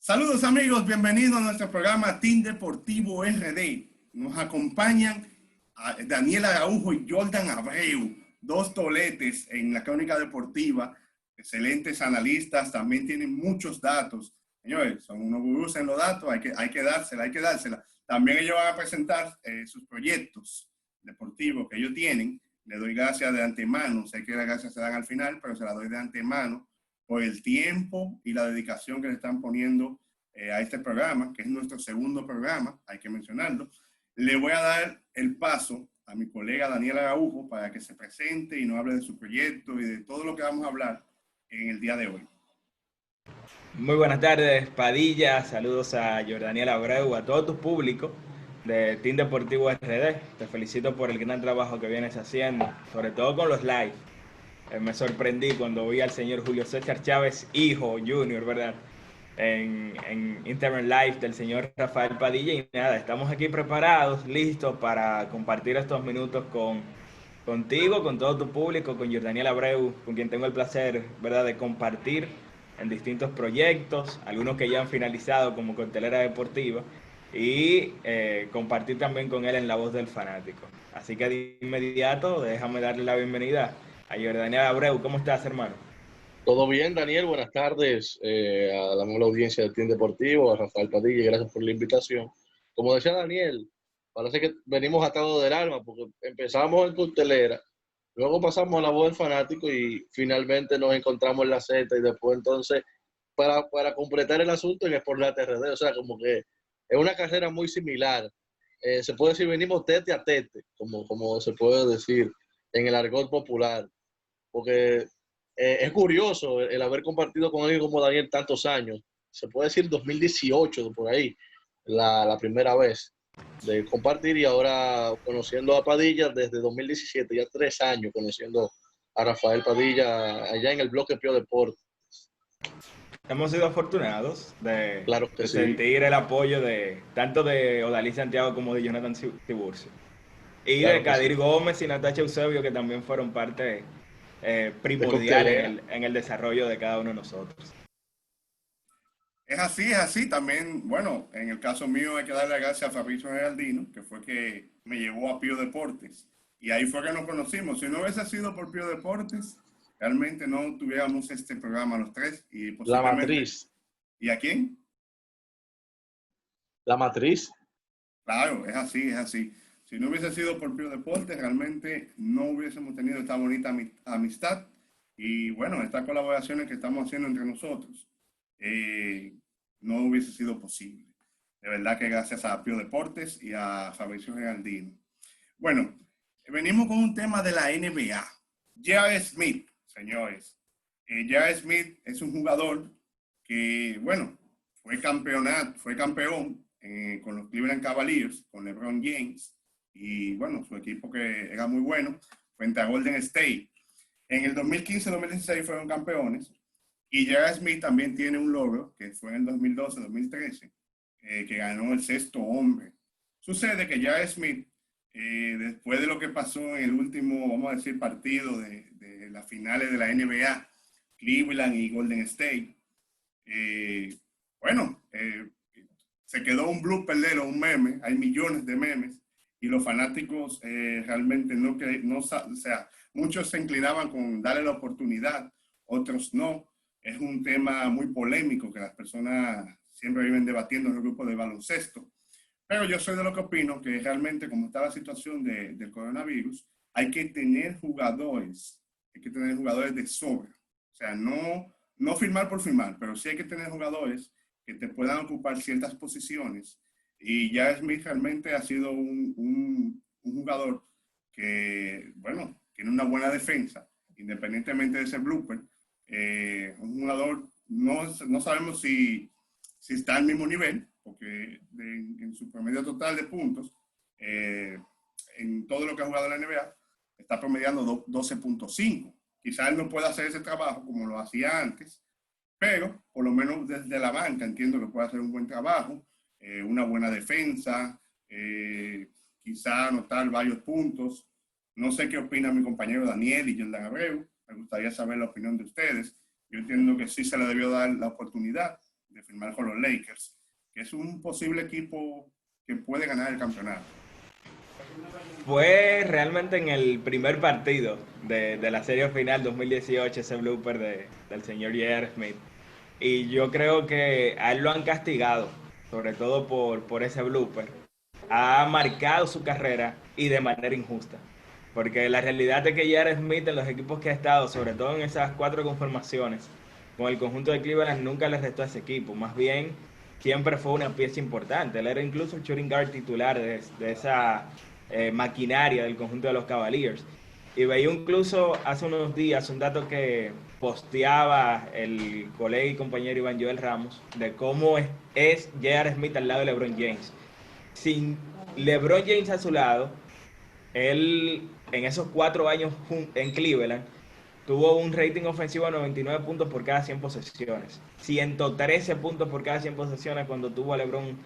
Saludos amigos, bienvenidos a nuestro programa Team Deportivo RD. Nos acompañan Daniel Araujo y Jordan Abreu, dos toletes en la crónica deportiva, excelentes analistas, también tienen muchos datos. Señores, son unos gurús en los datos, hay que dársela. También ellos van a presentar sus proyectos deportivos que ellos tienen. Les doy gracias de antemano, sé que las gracias se dan al final, pero se las doy de antemano por el tiempo y la dedicación que le están poniendo a este programa, que es nuestro segundo programa, hay que mencionarlo. Le voy a dar el paso a mi colega Daniel Araujo para que se presente y nos hable de su proyecto y de todo lo que vamos a hablar en el día de hoy. Muy buenas tardes, Padilla. Saludos a Jordaniel Abreu, a todo tu público de Team Deportivo RD. Te felicito por el gran trabajo que vienes haciendo, sobre todo con los live. Me sorprendí cuando vi al señor Julio César Chávez, hijo, junior, ¿verdad? En Instagram Live del señor Rafael Padilla. Y nada, estamos aquí preparados, listos para compartir estos minutos contigo, con todo tu público, con Jordaniel Abreu, con quien tengo el placer, ¿verdad?, de compartir en distintos proyectos, algunos que ya han finalizado como Cartelera Deportiva, y compartir también con él en La Voz del Fanático. Así que de inmediato, déjame darle la bienvenida a Jordaniel Abreu. ¿Cómo estás, hermano? Todo bien, Daniel. Buenas tardes a la nueva audiencia del Team Deportivo, a Rafael Padilla, gracias por la invitación. Como decía Daniel, parece que venimos atados del alma porque empezamos en Cartelera, luego pasamos a La Voz del Fanático y finalmente nos encontramos en la Z y después entonces para completar el asunto en Sportlat RD. O sea, como que es una carrera muy similar. Se puede decir, venimos tete a tete, como se puede decir en el argot popular, porque es curioso el haber compartido con alguien como Daniel tantos años. Se puede decir 2018, por ahí, la primera vez de compartir, y ahora conociendo a Padilla desde 2017, ya 3 años conociendo a Rafael Padilla allá en el bloque Pío Deportes. Hemos sido afortunados Claro que de sí. sentir el apoyo tanto de Odalí Santiago como de Jonathan Tiburcio. Y Claro de que sí. Kadir Gómez y Natacha Eusebio, que también fueron parte De primordial Cartelera. en el desarrollo de cada uno de nosotros. Es así. También, bueno, en el caso mío hay que darle gracias a Fabricio Geraldino, que fue que me llevó a Pío Deportes. Y ahí fue que nos conocimos. Si no hubiese sido por Pío Deportes, realmente no tuviéramos este programa los tres y La posiblemente... matriz. ¿Y a quién? La matriz. Claro, es así. Si no hubiese sido por Pío Deportes, realmente no hubiésemos tenido esta bonita amistad y bueno, estas colaboraciones que estamos haciendo entre nosotros no hubiese sido posible. De verdad que gracias a Pío Deportes y a Fabricio Geraldino. Bueno, venimos con un tema de la NBA. J.R. Smith, señores. J.R. Smith es un jugador que, bueno, fue campeón con los Cleveland Cavaliers, con LeBron James, y bueno, su equipo que era muy bueno, frente a Golden State. En el 2015-2016 fueron campeones, y J.R. Smith también tiene un logro, que fue en el 2012-2013, que ganó el sexto hombre. Sucede que J.R. Smith, después de lo que pasó en el último, vamos a decir, partido de las finales de la NBA, Cleveland y Golden State, bueno, se quedó un blooper de un meme, hay millones de memes, y los fanáticos realmente no, o sea, muchos se inclinaban con darle la oportunidad, otros no. Es un tema muy polémico que las personas siempre viven debatiendo en el grupo de baloncesto. Pero yo soy de lo que opino que realmente, como está la situación del coronavirus, hay que tener jugadores de sobra. O sea, no firmar por firmar, pero sí hay que tener jugadores que te puedan ocupar ciertas posiciones. Y ya Smith realmente ha sido un jugador que, bueno, tiene una buena defensa, independientemente de ese blooper. Un jugador, no sabemos si está al mismo nivel, porque en su promedio total de puntos, en todo lo que ha jugado en la NBA, está promediando 12.5. Quizás él no pueda hacer ese trabajo como lo hacía antes, pero por lo menos desde la banca entiendo que puede hacer un buen trabajo, una buena defensa, quizá anotar varios puntos. No sé qué opina mi compañero Daniel y Jordan Abreu, me gustaría saber la opinión de ustedes. Yo entiendo que sí se le debió dar la oportunidad de firmar con los Lakers, que es un posible equipo que puede ganar el campeonato. Fue realmente en el primer partido de la serie final 2018 ese blooper del señor J.R. Smith. Y yo creo que a él lo han castigado, sobre todo por ese blooper. Ha marcado su carrera y de manera injusta. Porque la realidad es que J.R. Smith en los equipos que ha estado, sobre todo en esas 4 conformaciones, con el conjunto de Cleveland nunca le restó a ese equipo. Más bien, siempre fue una pieza importante. Él era incluso el shooting guard titular de esa maquinaria del conjunto de los Cavaliers. Y veía incluso hace unos días un dato que posteaba el colega y compañero Iván Joel Ramos de cómo es J.R. Smith al lado de LeBron James. Sin LeBron James a su lado, él en esos 4 años en Cleveland tuvo un rating ofensivo de 99 puntos por cada 100 posesiones. 113 puntos por cada 100 posesiones cuando tuvo a LeBron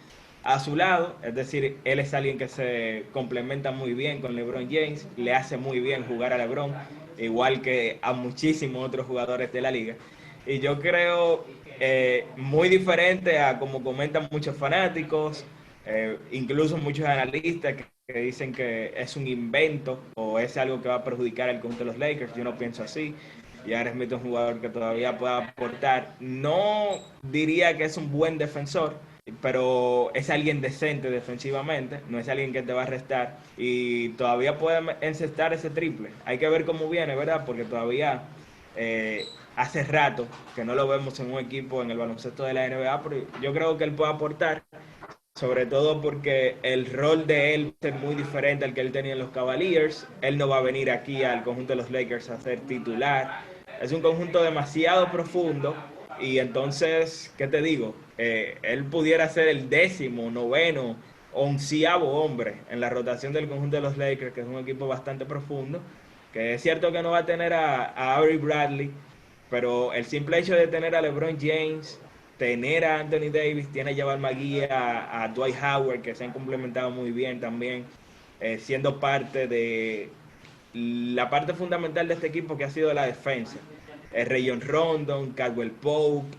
a su lado. Es decir, él es alguien que se complementa muy bien con LeBron James, le hace muy bien jugar a LeBron, igual que a muchísimos otros jugadores de la liga. Y yo creo muy diferente a como comentan muchos fanáticos, incluso muchos analistas que dicen que es un invento o es algo que va a perjudicar al conjunto de los Lakers. Yo no pienso así. Y ahora Smith es un jugador que todavía puede aportar. No diría que es un buen defensor, pero es alguien decente defensivamente, no es alguien que te va a restar y todavía puede encestar ese triple. Hay que ver cómo viene, ¿verdad? Porque todavía hace rato que no lo vemos en un equipo en el baloncesto de la NBA, pero yo creo que él puede aportar, sobre todo porque el rol de él es muy diferente al que él tenía en los Cavaliers. Él no va a venir aquí al conjunto de los Lakers a ser titular. Es un conjunto demasiado profundo y entonces, ¿qué te digo? Él pudiera ser el 10º, 9º, 11º hombre en la rotación del conjunto de los Lakers, que es un equipo bastante profundo, que es cierto que no va a tener a Avery Bradley, pero el simple hecho de tener a LeBron James, tener a Anthony Davis, tiene a Jamal McGee, a Dwight Howard, que se han complementado muy bien también, siendo parte de la parte fundamental de este equipo que ha sido la defensa. Rayon Rondon, Caldwell Pope,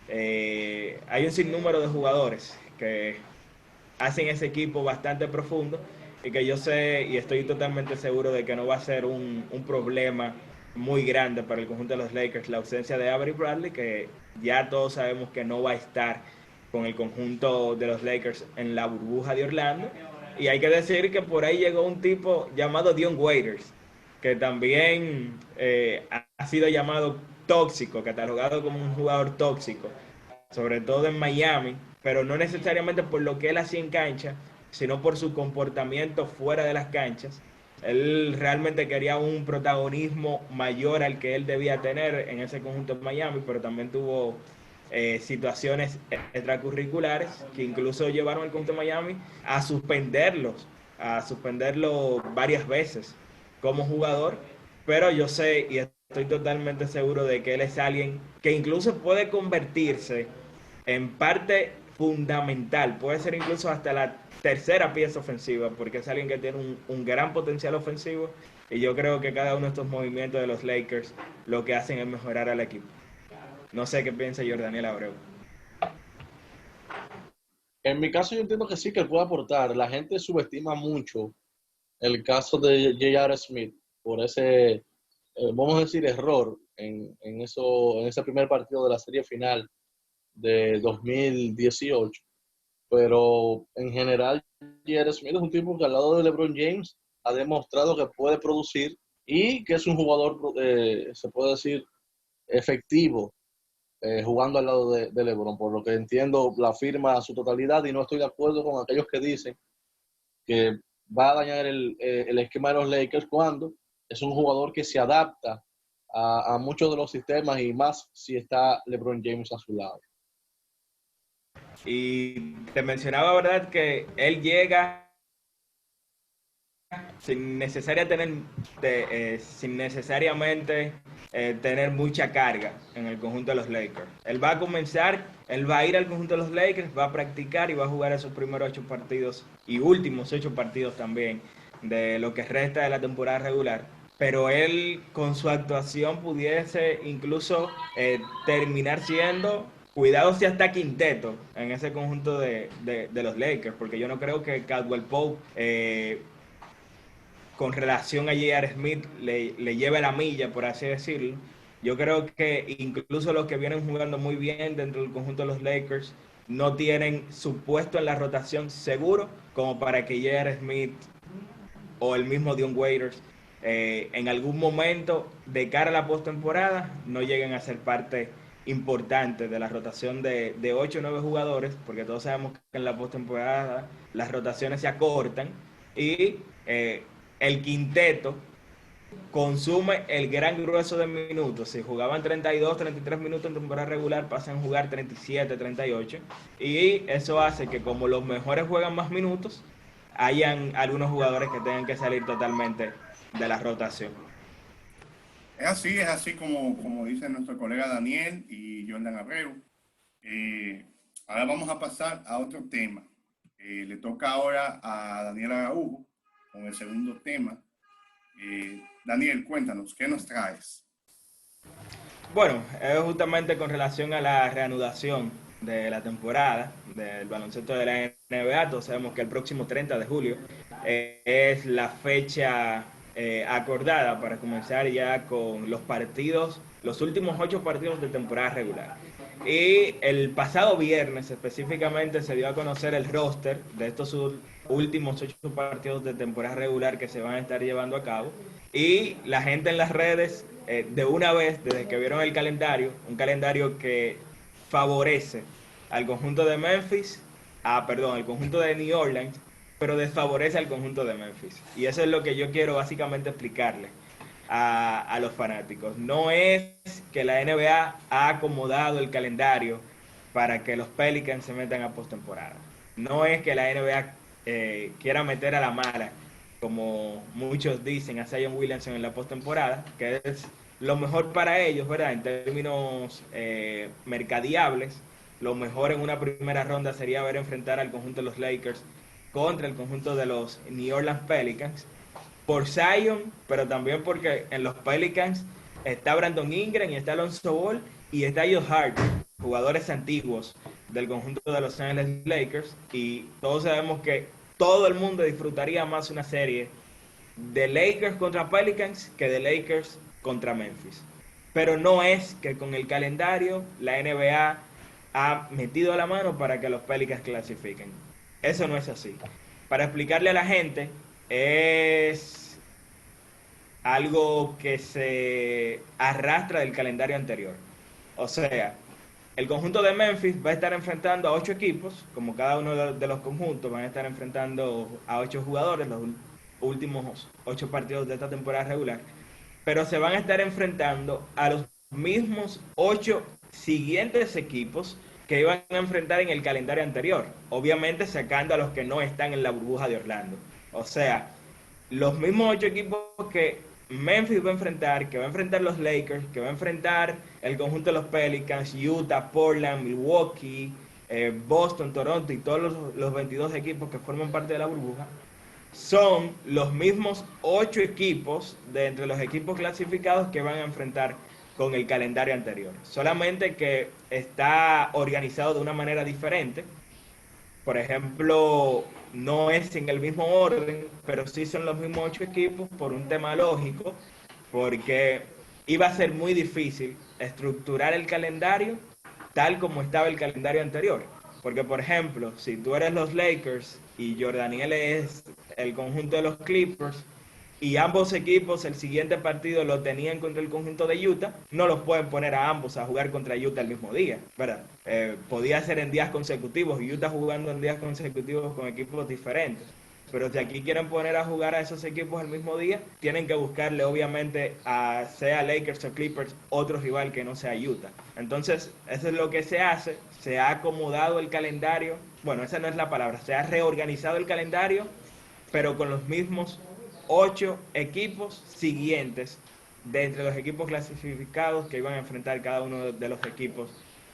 hay un sinnúmero de jugadores que hacen ese equipo bastante profundo y que yo sé y estoy totalmente seguro de que no va a ser un problema muy grande para el conjunto de los Lakers la ausencia de Avery Bradley, que ya todos sabemos que no va a estar con el conjunto de los Lakers en la burbuja de Orlando. Y hay que decir que por ahí llegó un tipo llamado Dion Waiters, que también ha sido llamado tóxico, catalogado como un jugador tóxico, sobre todo en Miami, pero no necesariamente por lo que él hacía en cancha, sino por su comportamiento fuera de las canchas. Él realmente quería un protagonismo mayor al que él debía tener en ese conjunto de Miami, pero también tuvo situaciones extracurriculares que incluso llevaron al conjunto de Miami a suspenderlo varias veces como jugador, pero yo sé y estoy totalmente seguro de que él es alguien que incluso puede convertirse en parte fundamental, puede ser incluso hasta la tercera pieza ofensiva, porque es alguien que tiene un gran potencial ofensivo y yo creo que cada uno de estos movimientos de los Lakers lo que hacen es mejorar al equipo. No sé qué piensa Jordaniel Abreu. En mi caso yo entiendo que sí, que él puede aportar. La gente subestima mucho el caso de J.R. Smith por ese, vamos a decir, error en ese primer partido de la serie final de 2018. Pero en general, J.R. Smith es un tipo que al lado de LeBron James ha demostrado que puede producir y que es un jugador, se puede decir, efectivo, jugando al lado de LeBron. Por lo que entiendo, la firma a su totalidad y no estoy de acuerdo con aquellos que dicen que va a dañar el esquema de los Lakers cuando es un jugador que se adapta a muchos de los sistemas y más si está LeBron James a su lado. Y te mencionaba, ¿verdad?, que él llega sin necesariamente tener mucha carga en el conjunto de los Lakers. Él va a comenzar, él va a ir al conjunto de los Lakers, va a practicar y va a jugar esos primeros 8 partidos y últimos 8 partidos también de lo que resta de la temporada regular. Pero él con su actuación pudiese incluso terminar siendo cuidado si hasta quinteto en ese conjunto de los Lakers, porque yo no creo que Caldwell Pope, con relación a J.R. Smith, le lleve la milla, por así decirlo. Yo creo que incluso los que vienen jugando muy bien dentro del conjunto de los Lakers no tienen su puesto en la rotación seguro como para que J.R. Smith o el mismo Dion Waiters en algún momento de cara a la postemporada no lleguen a ser parte importante de la rotación de 8 o 9 jugadores, porque todos sabemos que en la postemporada las rotaciones se acortan y el quinteto consume el gran grueso de minutos. Si jugaban 32, 33 minutos en temporada regular, pasan a jugar 37, 38. Y eso hace que como los mejores juegan más minutos, hayan algunos jugadores que tengan que salir totalmente de la rotación. Es así como dice nuestro colega Daniel y Jordan Abreu. Ahora vamos a pasar a otro tema. Le toca ahora a Daniel Araujo con el segundo tema. Daniel, cuéntanos, ¿qué nos traes? Bueno, es justamente con relación a la reanudación de la temporada del baloncesto de la NBA. Todos sabemos que el próximo 30 de julio es la fecha acordada para comenzar ya con los partidos, los últimos 8 partidos de temporada regular. Y el pasado viernes específicamente se dio a conocer el roster de estos últimos 8 partidos de temporada regular que se van a estar llevando a cabo. Y la gente en las redes, de una vez, desde que vieron el calendario, un calendario que favorece al conjunto de Memphis, al conjunto de New Orleans, pero desfavorece al conjunto de Memphis. Y eso es lo que yo quiero básicamente explicarle a los fanáticos. No es que la NBA ha acomodado el calendario para que los Pelicans se metan a postemporada. No es que la NBA quiera meter a la mala, como muchos dicen, a Zion Williamson en la postemporada, que es lo mejor para ellos, ¿verdad? En términos mercadiables, lo mejor en una primera ronda sería ver enfrentar al conjunto de los Lakers contra el conjunto de los New Orleans Pelicans, por Zion, pero también porque en los Pelicans está Brandon Ingram y está Alonzo Ball y está Josh Hart, jugadores antiguos del conjunto de Los Angeles Lakers, y todos sabemos que todo el mundo disfrutaría más una serie de Lakers contra Pelicans que de Lakers contra Memphis. Pero no es que con el calendario la NBA ha metido la mano para que los Pelicans clasifiquen. Eso no es así. Para explicarle a la gente, es algo que se arrastra del calendario anterior. O sea, el conjunto de Memphis va a estar enfrentando a 8 equipos, como cada uno de los conjuntos van a estar enfrentando a 8 jugadores, los últimos 8 partidos de esta temporada regular, pero se van a estar enfrentando a los mismos 8 siguientes equipos que iban a enfrentar en el calendario anterior, obviamente sacando a los que no están en la burbuja de Orlando. O sea, los mismos 8 equipos que Memphis va a enfrentar, que va a enfrentar los Lakers, que va a enfrentar el conjunto de los Pelicans, Utah, Portland, Milwaukee, Boston, Toronto y todos los 22 equipos que forman parte de la burbuja, son los mismos 8 equipos de entre los equipos clasificados que van a enfrentar con el calendario anterior. Solamente que está organizado de una manera diferente. Por ejemplo, no es en el mismo orden, pero sí son los mismos 8 equipos por un tema lógico, porque iba a ser muy difícil estructurar el calendario tal como estaba el calendario anterior. Porque, por ejemplo, si tú eres los Lakers y Jordaniel es el conjunto de los Clippers, y ambos equipos el siguiente partido lo tenían contra el conjunto de Utah, no los pueden poner a ambos a jugar contra Utah el mismo día, ¿verdad? Podía ser en días consecutivos, Utah jugando en días consecutivos con equipos diferentes. Pero si aquí quieren poner a jugar a esos equipos al mismo día, tienen que buscarle obviamente a sea Lakers o Clippers otro rival que no sea Utah. Entonces, eso es lo que se hace, se ha acomodado el calendario, bueno, esa no es la palabra, se ha reorganizado el calendario, pero con los mismos 8 equipos siguientes de entre los equipos clasificados que iban a enfrentar cada uno de los equipos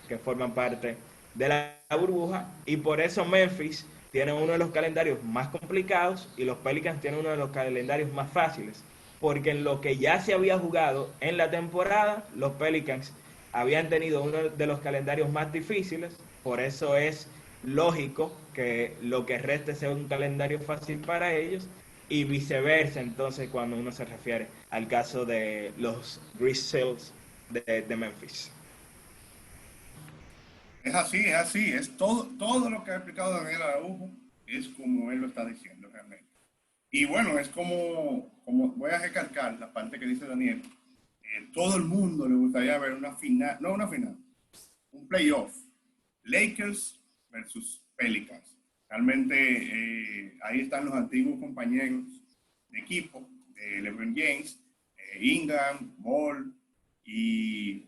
que forman parte de la burbuja, y por eso Memphis tiene uno de los calendarios más complicados y los Pelicans tienen uno de los calendarios más fáciles, porque en lo que ya se había jugado en la temporada, los Pelicans habían tenido uno de los calendarios más difíciles, por eso es lógico que lo que reste sea un calendario fácil para ellos, y viceversa entonces cuando uno se refiere al caso de los Grizzlies de Memphis. Es así, es todo lo que ha explicado Daniel Araujo, es como él lo está diciendo realmente. Y bueno, es como voy a recalcar la parte que dice Daniel, todo el mundo le gustaría ver una final, no una final, un playoff, Lakers versus Pelicans. Realmente ahí están los antiguos compañeros de equipo, de LeBron James, Ingram, Ball y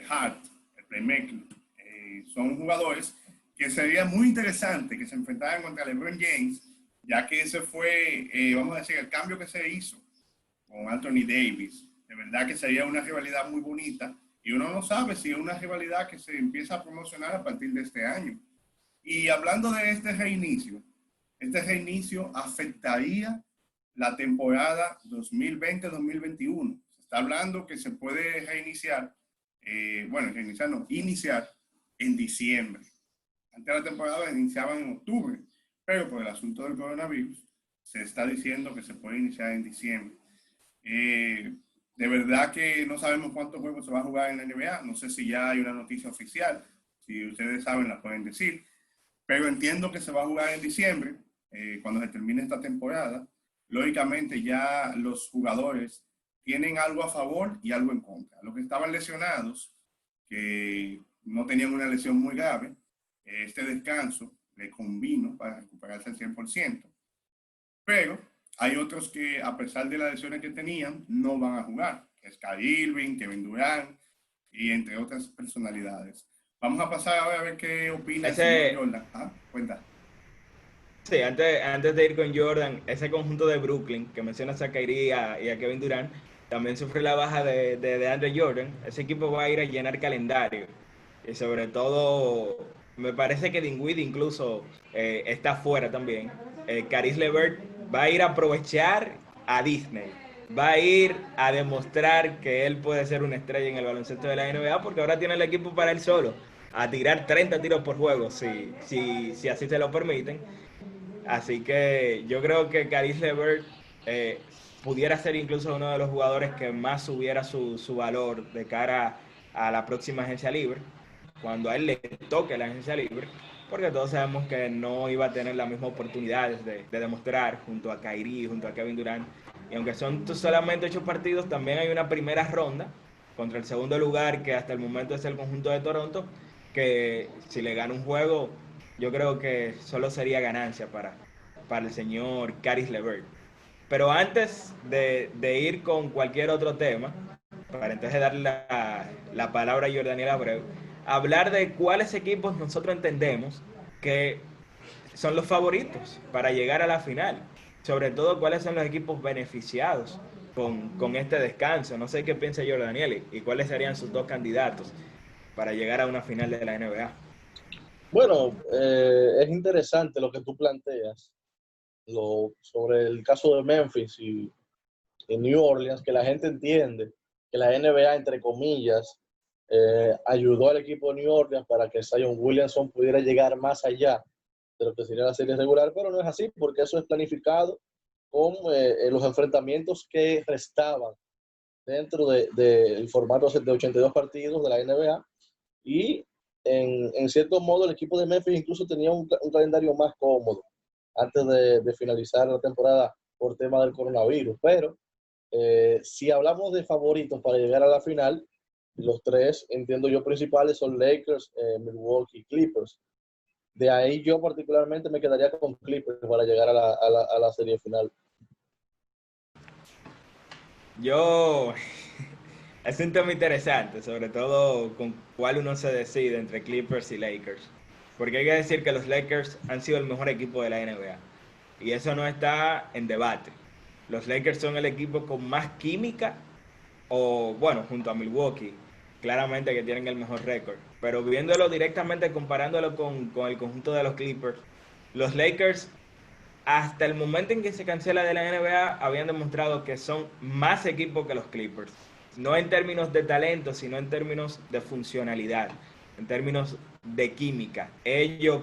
Hart, el playmaker. Son jugadores que sería muy interesante que se enfrentaran contra LeBron James, ya que ese fue, vamos a decir, el cambio que se hizo con Anthony Davis. De verdad que sería una rivalidad muy bonita y uno no sabe si es una rivalidad que se empieza a promocionar a partir de este año. Y hablando de este reinicio afectaría la temporada 2020-2021. Se está hablando que se puede reiniciar, iniciar en diciembre. Antes la temporada iniciaba en octubre, pero por el asunto del coronavirus se está diciendo que se puede iniciar en diciembre. De verdad que no sabemos cuántos juegos se va a jugar en la NBA. No sé si ya hay una noticia oficial. Si ustedes saben, la pueden decir. Pero entiendo que se va a jugar en diciembre, cuando se termine esta temporada. Lógicamente ya los jugadores tienen algo a favor y algo en contra. Los que estaban lesionados, que no tenían una lesión muy grave, este descanso le convino para recuperarse al 100%. Pero hay otros que, a pesar de las lesiones que tenían, no van a jugar. Es Kyrie Irving, Kevin Durant y entre otras personalidades. Vamos a pasar ahora a ver qué opina el señor Jordan. Cuenta. Sí, antes de ir con Jordan, ese conjunto de Brooklyn que mencionas a Kyrie y a Kevin Durant, también sufre la baja de Andre Jordan. Ese equipo va a ir a llenar calendario. Y sobre todo, me parece que Dinwiddie incluso está fuera también. Caris LeVert va a ir a aprovechar a Disney. Va a ir a demostrar que él puede ser una estrella en el baloncesto de la NBA, porque ahora tiene el equipo para él solo, a tirar 30 tiros por juego, si así se lo permiten. Así que yo creo que Caris LeVert pudiera ser incluso uno de los jugadores que más subiera su valor de cara a la próxima agencia libre, cuando a él le toque la agencia libre, porque todos sabemos que no iba a tener las mismas oportunidades de demostrar junto a Kyrie, junto a Kevin Durant. Y aunque son solamente 8 partidos, también hay una primera ronda contra el segundo lugar, que hasta el momento es el conjunto de Toronto, que si le gana un juego, yo creo que solo sería ganancia para el señor Caris LeVert. Pero antes de ir con cualquier otro tema, para entonces darle la palabra a Jordaniel Abreu, hablar de cuáles equipos nosotros entendemos que son los favoritos para llegar a la final. Sobre todo, cuáles son los equipos beneficiados con este descanso. No sé qué piensa Jordaniel y cuáles serían sus dos candidatos para llegar a una final de la NBA. Bueno, es interesante lo que tú planteas sobre el caso de Memphis y New Orleans, que la gente entiende que la NBA, entre comillas, ayudó al equipo de New Orleans para que Zion Williamson pudiera llegar más allá de lo que sería la serie regular, pero no es así, porque eso es planificado con los enfrentamientos que restaban dentro del formato de 82 partidos de la NBA, y en cierto modo el equipo de Memphis incluso tenía un calendario más cómodo antes de finalizar la temporada por tema del coronavirus. Pero si hablamos de favoritos para llegar a la final, los tres, entiendo yo, principales son Lakers, Milwaukee y Clippers. De ahí yo particularmente me quedaría con Clippers para llegar a la serie final. Es un tema interesante, sobre todo con cuál uno se decide entre Clippers y Lakers. Porque hay que decir que los Lakers han sido el mejor equipo de la NBA. Y eso no está en debate. Los Lakers son el equipo con más química, o bueno, junto a Milwaukee, claramente que tienen el mejor récord. Pero viéndolo directamente, comparándolo con el conjunto de los Clippers, los Lakers, hasta el momento en que se cancela de la NBA, habían demostrado que son más equipo que los Clippers. no en términos de talento, sino en términos de funcionalidad, en términos de química. Ellos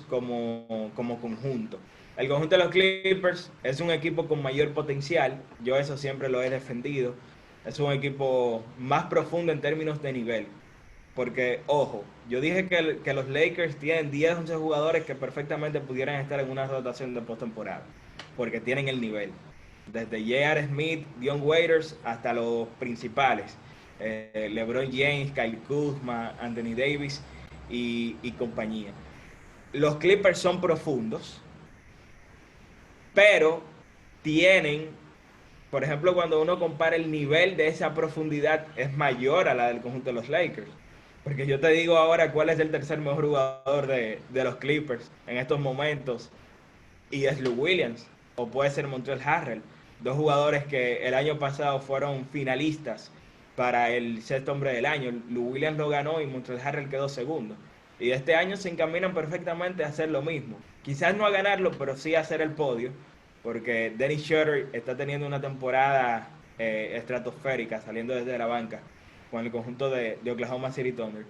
como conjunto. El conjunto de los Clippers es un equipo con mayor potencial, yo eso siempre lo he defendido. Es un equipo más profundo en términos de nivel. Porque, ojo, yo dije que los Lakers tienen 10, 11 jugadores que perfectamente pudieran estar en una rotación de postemporada. Porque tienen el nivel. Desde J.R. Smith, Dion Waiters, hasta los principales. LeBron James, Kyle Kuzma, Anthony Davis y compañía. Los Clippers son profundos, pero tienen, por ejemplo, cuando uno compara el nivel de esa profundidad, es mayor a la del conjunto de los Lakers. Porque yo te digo ahora cuál es el tercer mejor jugador de los Clippers en estos momentos, y es Lou Williams, o puede ser Montrezl Harrell, dos jugadores que el año pasado fueron finalistas para el sexto hombre del año. Lou Williams lo ganó y Montrezl Harrell quedó segundo. Y este año se encaminan perfectamente a hacer lo mismo. Quizás no a ganarlo, pero sí a hacer el podio, porque Dennis Schroeder está teniendo una temporada estratosférica, saliendo desde la banca con el conjunto de Oklahoma City Thunder.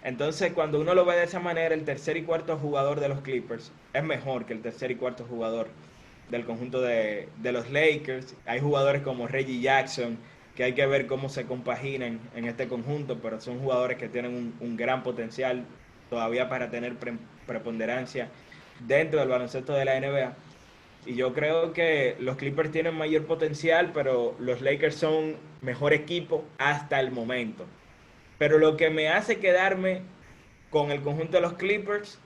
Entonces, cuando uno lo ve de esa manera, el tercer y cuarto jugador de los Clippers es mejor que el tercer y cuarto jugador del conjunto de los Lakers. Hay jugadores como Reggie Jackson, que hay que ver cómo se compaginan en este conjunto, pero son jugadores que tienen un gran potencial todavía para tener preponderancia dentro del baloncesto de la NBA. Y yo creo que los Clippers tienen mayor potencial, pero los Lakers son mejor equipo hasta el momento. Pero lo que me hace quedarme con el conjunto de los Clippers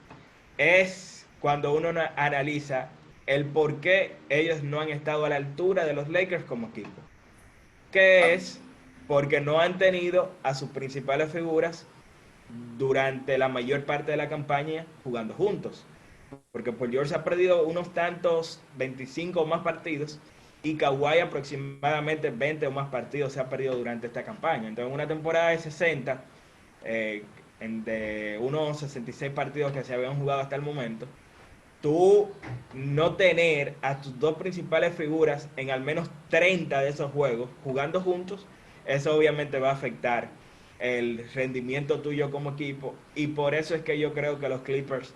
es cuando uno analiza el por qué ellos no han estado a la altura de los Lakers como equipo. Que es porque no han tenido a sus principales figuras durante la mayor parte de la campaña jugando juntos. Porque Paul George ha perdido unos tantos, 25 o más partidos, y Kawhi aproximadamente 20 o más partidos se ha perdido durante esta campaña. Entonces, en una temporada de 60, de unos 66 partidos que se habían jugado hasta el momento, tú no tener a tus dos principales figuras en al menos 30 de esos juegos jugando juntos, eso obviamente va a afectar el rendimiento tuyo como equipo, y por eso es que yo creo que los Clippers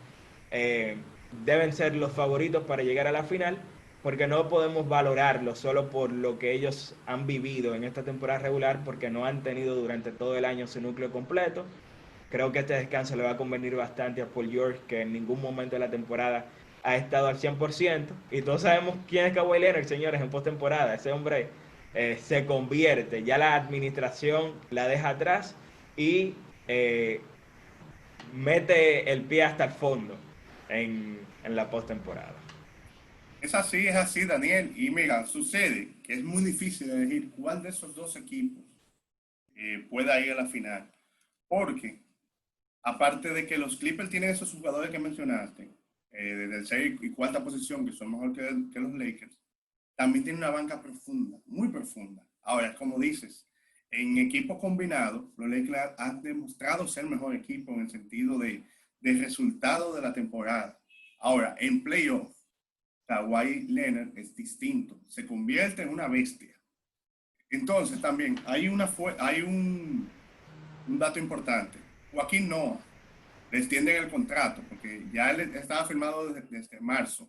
deben ser los favoritos para llegar a la final, porque no podemos valorarlo solo por lo que ellos han vivido en esta temporada regular, porque no han tenido durante todo el año su núcleo completo. Creo que este descanso le va a convenir bastante a Paul George, que en ningún momento de la temporada ha estado al 100%. Y todos sabemos quién es Kawhi Leonard, señores, en postemporada. Ese hombre se convierte, ya la administración la deja atrás y mete el pie hasta el fondo en la postemporada. Es así, Daniel. Y mira, sucede que es muy difícil elegir cuál de esos dos equipos pueda ir a la final. Porque, aparte de que los Clippers tienen esos jugadores que mencionaste, desde el 6 y cuarta posición, que son mejor que los Lakers, también tienen una banca profunda, muy profunda. Ahora, como dices, en equipos combinados, los Lakers han demostrado ser mejor equipo en el sentido de resultado de la temporada. Ahora, en playoff, Kawhi Leonard es distinto, se convierte en una bestia. Entonces, también hay un dato importante. Joaquín Noah le extienden el contrato porque ya él estaba firmado desde marzo.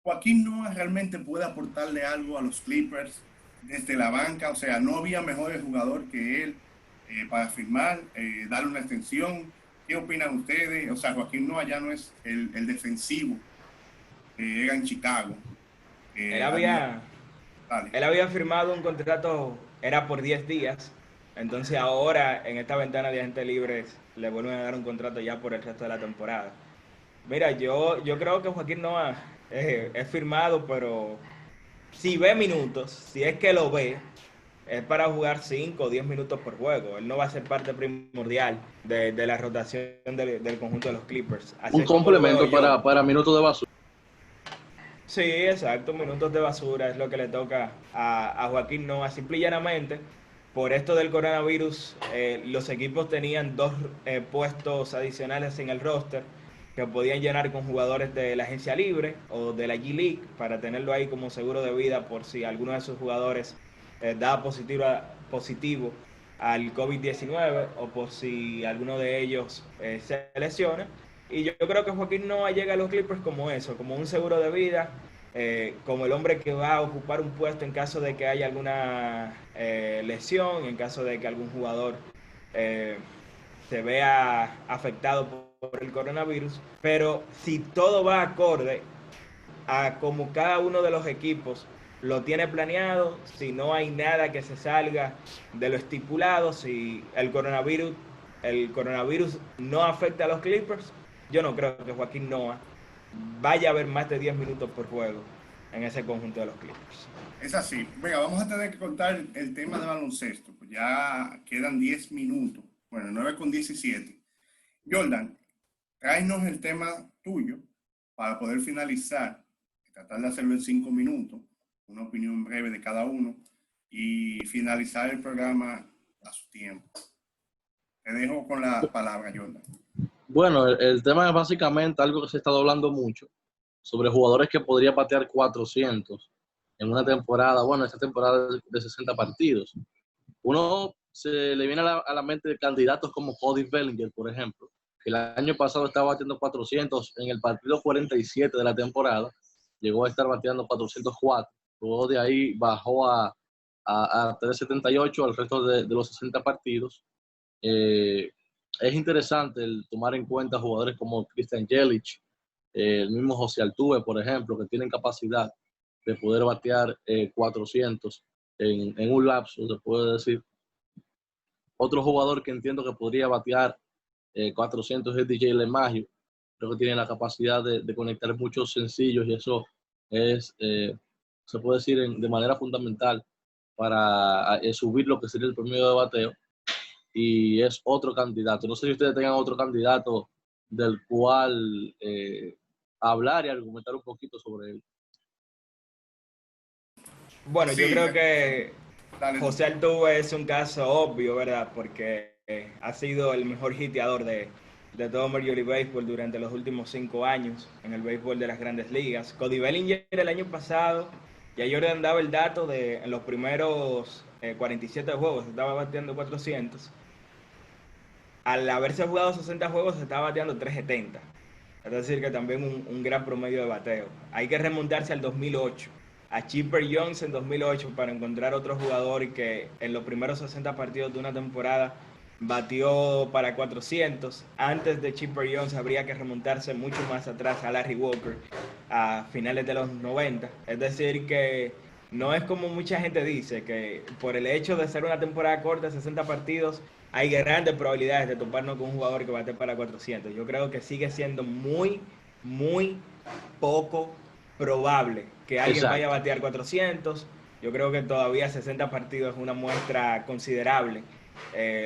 Joaquín Noah realmente puede aportarle algo a los Clippers desde la banca, o sea, no había mejor jugador que él para firmar, darle una extensión. ¿Qué opinan ustedes? O sea, Joaquín Noah ya no es el defensivo que era en Chicago. Él había firmado un contrato, era por 10 días, entonces ahora en esta ventana de agentes libres le vuelven a dar un contrato ya por el resto de la temporada. Mira, yo creo que Joaquín Noah es firmado, pero si ve minutos, si es que lo ve, es para jugar 5 o 10 minutos por juego. Él no va a ser parte primordial de la rotación del conjunto de los Clippers. Así Un complemento para minutos de basura. Sí, exacto, minutos de basura es lo que le toca a Joaquín Noah. Simple y llanamente, por esto del coronavirus, los equipos tenían dos puestos adicionales en el roster que podían llenar con jugadores de la agencia libre o de la G-League para tenerlo ahí como seguro de vida por si alguno de sus jugadores daba positivo al COVID-19 o por si alguno de ellos se lesiona. Y yo creo que Joaquín Noah llega a los Clippers como eso, como un seguro de vida, como el hombre que va a ocupar un puesto en caso de que haya alguna lesión, en caso de que algún jugador se vea afectado por el coronavirus. Pero si todo va acorde a como cada uno de los equipos lo tiene planeado, si no hay nada que se salga de lo estipulado, si el coronavirus no afecta a los Clippers, yo no creo que Joaquín Noah vaya a ver más de 10 minutos por juego en ese conjunto de los Clippers. Es así. Venga, vamos a tener que contar el tema de baloncesto. Pues ya quedan 10 minutos. Bueno, 9:17. Jordan, tráenos el tema tuyo para poder finalizar, tratar de hacerlo en 5 minutos, una opinión breve de cada uno y finalizar el programa a su tiempo. Te dejo con la palabra, Jordan. Bueno, el tema es básicamente algo que se está hablando mucho, sobre jugadores que podrían batear 400 en una temporada, bueno, esta temporada de 60 partidos. Uno se le viene a la mente candidatos como Cody Bellinger, por ejemplo, que el año pasado estaba bateando 400 en el partido 47 de la temporada, llegó a estar bateando 404, luego de ahí bajó a 378 al resto de los 60 partidos. Es interesante el tomar en cuenta jugadores como Christian Yelich, el mismo José Altuve, por ejemplo, que tienen capacidad de poder batear 400 en un lapso, se puede decir. Otro jugador que entiendo que podría batear 400 es DJ LeMahieu. Creo que tiene la capacidad de conectar muchos sencillos y eso es, se puede decir, de manera fundamental para subir lo que sería el promedio de bateo. Y es otro candidato. No sé si ustedes tengan otro candidato del cual hablar y argumentar un poquito sobre él. Bueno, Sí, yo creo que dale. José Altuve es un caso obvio, ¿verdad? Porque ha sido el mejor hiteador de todo Major League Baseball durante los últimos 5 años en el béisbol de las grandes ligas. Cody Bellinger el año pasado, ya Jordan daba el dato de en los primeros 47 juegos estaba bateando 400. Al haberse jugado 60 juegos se estaba bateando 370. Es decir, que también un gran promedio de bateo. Hay que remontarse al 2008, a Chipper Jones en 2008 para encontrar otro jugador que en los primeros 60 partidos de una temporada batió para 400. Antes de Chipper Jones habría que remontarse mucho más atrás a Larry Walker a finales de los 90. Es decir, que no es como mucha gente dice, que por el hecho de ser una temporada corta, 60 partidos, hay grandes probabilidades de toparnos con un jugador que bate para 400. Yo creo que sigue siendo muy, muy poco probable que alguien vaya a batear 400. Yo creo que todavía 60 partidos es una muestra considerable,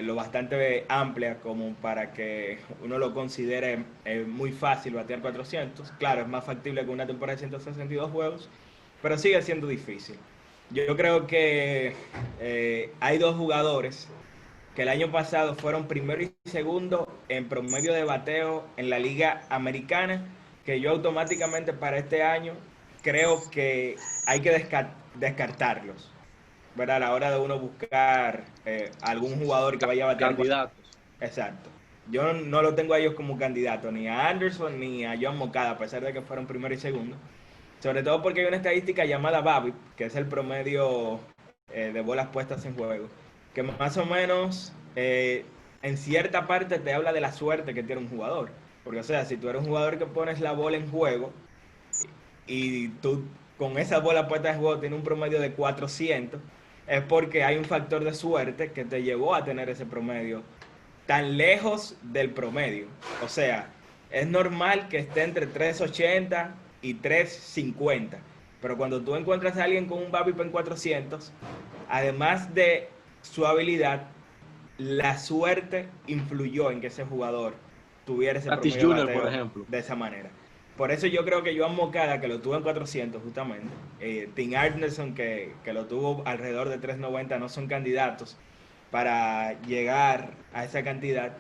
lo bastante amplia como para que uno lo considere muy fácil batear 400. Claro, es más factible que una temporada de 162 juegos, pero sigue siendo difícil. Yo creo que hay dos jugadores que el año pasado fueron primero y segundo en promedio de bateo en la Liga Americana, que yo automáticamente para este año creo que hay que descartarlos, ¿verdad? A la hora de uno buscar algún jugador que vaya a batear. Candidatos. Exacto. Yo no lo tengo a ellos como candidato, ni a Anderson ni a John Moncada, a pesar de que fueron primero y segundo. Sobre todo porque hay una estadística llamada BABIP, que es el promedio de bolas puestas en juego, que más o menos en cierta parte te habla de la suerte que tiene un jugador. Porque, o sea, si tú eres un jugador que pones la bola en juego y tú con esa bola puesta en juego tienes un promedio de 400, es porque hay un factor de suerte que te llevó a tener ese promedio tan lejos del promedio. O sea, es normal que esté entre 380 y 350. Pero cuando tú encuentras a alguien con un BABIP en 400, además de su habilidad, la suerte influyó en que ese jugador tuviera ese Tatis promedio de Jr., bateo por ejemplo. de esa manera. Por eso yo creo que Joan Moncada, que lo tuvo en 400 justamente, Tim Anderson, que lo tuvo alrededor de 390, no son candidatos para llegar a esa cantidad.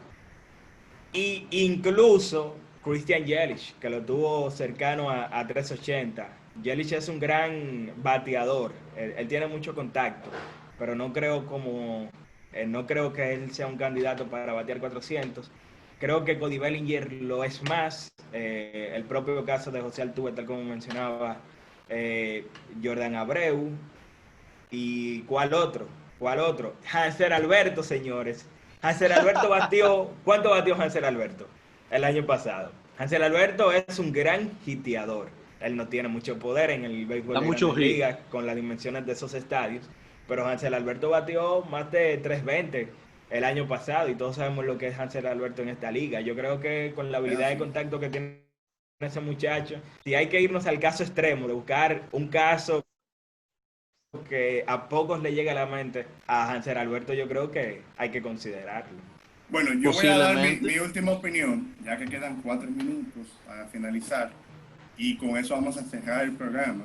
Y incluso Christian Yelich, que lo tuvo cercano a 380. Yelich es un gran bateador, él tiene mucho contacto. pero no creo no creo que él sea un candidato para batear 400. Creo que Cody Bellinger lo es más. El propio caso de José Altuve, tal como mencionaba, Jordan Abreu. ¿Y cuál otro? ¿Cuál otro? Hanser Alberto, señores. Hanser Alberto batió. ¿Cuánto batió Hanser Alberto el año pasado? Hanser Alberto es un gran hiteador. Él no tiene mucho poder en el béisbol Da de mucho Grandes hit. Ligas con las dimensiones de esos estadios. Pero Hansel Alberto batió más de 320 el año pasado y todos sabemos lo que es Hansel Alberto en esta liga. Yo creo que con la Es habilidad de así. contacto que tiene ese muchacho, si hay que irnos al caso extremo, de buscar un caso que a pocos le llega a la mente, a Hansel Alberto yo creo que hay que considerarlo. Bueno, yo voy a dar Posiblemente. mi última opinión, ya que quedan 4 minutos para finalizar, y con eso vamos a cerrar el programa.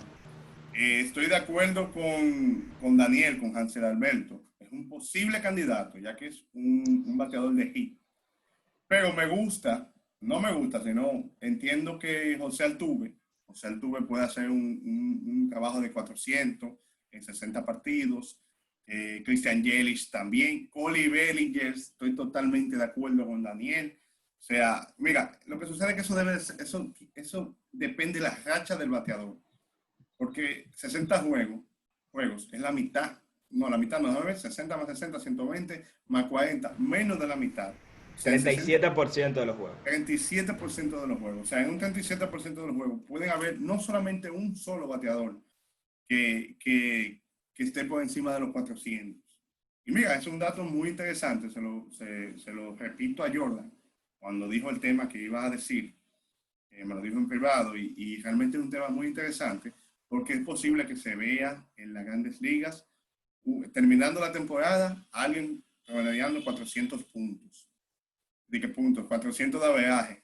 Estoy de acuerdo con Daniel, con Hansel Alberto. Es un posible candidato, ya que es un bateador de hit. Pero me gusta, no me gusta, sino entiendo que José Altuve puede hacer un trabajo de 400 en 60 partidos. Christian Yelich también. Cody Bellinger, estoy totalmente de acuerdo con Daniel. O sea, mira, lo que sucede es que eso depende de la racha del bateador. Porque 60 juegos es la mitad. No, la mitad no, ¿sabes? 60 más 60, 120 más 40, menos de la mitad. O sea, en 37% de los juegos. 37% de los juegos. O sea, en un 37% de los juegos pueden haber no solamente un solo bateador que esté por encima de los 400. Y mira, es un dato muy interesante, se lo repito a Jordan, cuando dijo el tema que iba a decir, me lo dijo en privado, y realmente es un tema muy interesante, porque es posible que se vea en las grandes ligas, terminando la temporada, alguien promediando 400 puntos. ¿De qué puntos? 400 de average.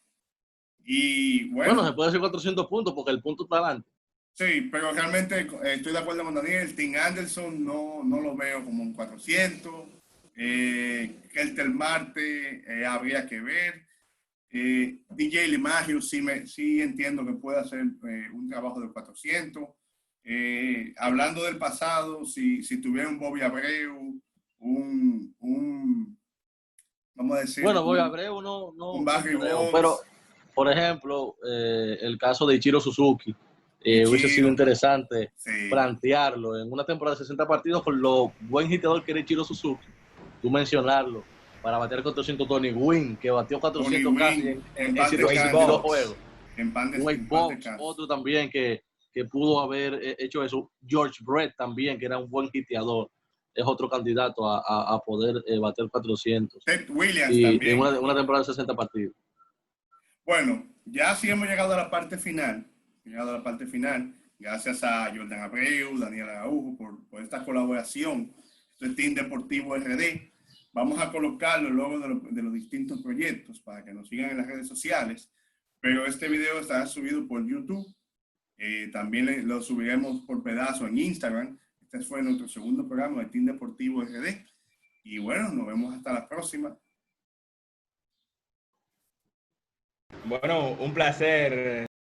Y Bueno, se bueno, puede decir 400 puntos porque el punto está adelante. sí, pero realmente estoy de acuerdo con Daniel. Tim Anderson no lo veo como un 400. Kelter Marte habría que ver. DJ LeMahieu sí entiendo que puede hacer un trabajo de 400. Hablando del pasado, si tuviera un Bobby Abreu, vamos a decir, Bueno, Boy Abreu un no Barry creo, pero Bonds, por ejemplo, el caso de Ichiro Suzuki, hubiese sido Ichiro, interesante sí, plantearlo en una temporada de 60 partidos con lo buen hitador que era Ichiro Suzuki, tú mencionarlo, para batear 400. Tony Gwynn, que batió Tony 400 casi Wynn, en paz Wade 162 descanse, juegos. Boggs. Wade en paz Boggs, descanse. otro también que pudo haber hecho eso. George Brett también, que era un buen hiteador, es otro candidato a poder bater 400. Ted Williams Y en también. una temporada de 60 partidos. Bueno, ya sí hemos llegado a la parte final. Gracias a Jordan Abreu, Daniel Araujo por esta colaboración. Esto es Team Deportivo RD. Vamos a colocarlo luego de los distintos proyectos para que nos sigan en las redes sociales. Pero este video estará subido por YouTube. También lo subiremos por pedazo en Instagram. Este fue nuestro segundo programa de Team Deportivo RD. Y bueno, nos vemos hasta la próxima. Bueno, un placer